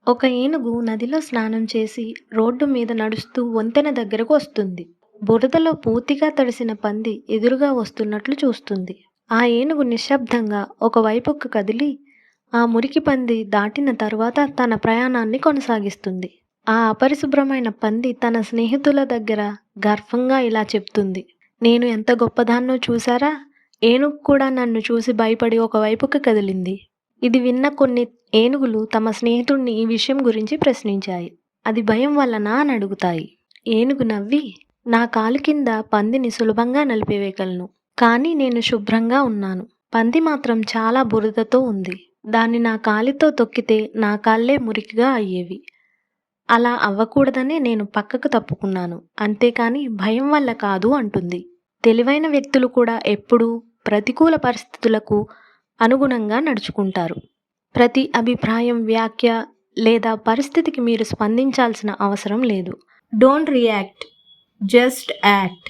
ఒక ఏనుగు నదిలో స్నానం చేసి రోడ్డు మీద నడుస్తూ వంతెన దగ్గరకు వస్తుంది. బురదలో పూర్తిగా తడిసిన పంది ఎదురుగా వస్తున్నట్లు చూస్తుంది. ఆ ఏనుగు నిశ్శబ్దంగా ఒకవైపుకు కదిలి ఆ మురికి పంది దాటిన తరువాత తన ప్రయాణాన్ని కొనసాగిస్తుంది. ఆ అపరిశుభ్రమైన పంది తన స్నేహితుల దగ్గర గర్వంగా ఇలా చెప్తుంది, నేను ఎంత గొప్పదాన్నో చూసారా? ఏనుగు కూడా నన్ను చూసి భయపడి ఒకవైపుకు కదిలింది. ఇది విన్న కొన్ని ఏనుగులు తమ స్నేహితుడిని ఈ విషయం గురించి ప్రశ్నించాయి. అది భయం వల్లనా అని అడుగుతాయి. ఏనుగు నవ్వి, నా కాలు కింద పందిని సులభంగా నలిపివేయగలను, కానీ నేను శుభ్రంగా ఉన్నాను. పంది మాత్రం చాలా బురదతో ఉంది. దాన్ని నా కాలితో తొక్కితే నా కాళ్ళే మురికిగా అయ్యేవి. అలా అవ్వకూడదనే నేను పక్కకు తప్పుకున్నాను, అంతేకాని భయం వల్ల కాదు అంటుంది. తెలివైన వ్యక్తులు కూడా ఎప్పుడూ ప్రతికూల పరిస్థితులకు అనుగుణంగా నడుచుకుంటారు. ప్రతి అభిప్రాయం, వ్యాఖ్య లేదా పరిస్థితికి మీరు స్పందించాల్సిన అవసరం లేదు. Don't react, just act.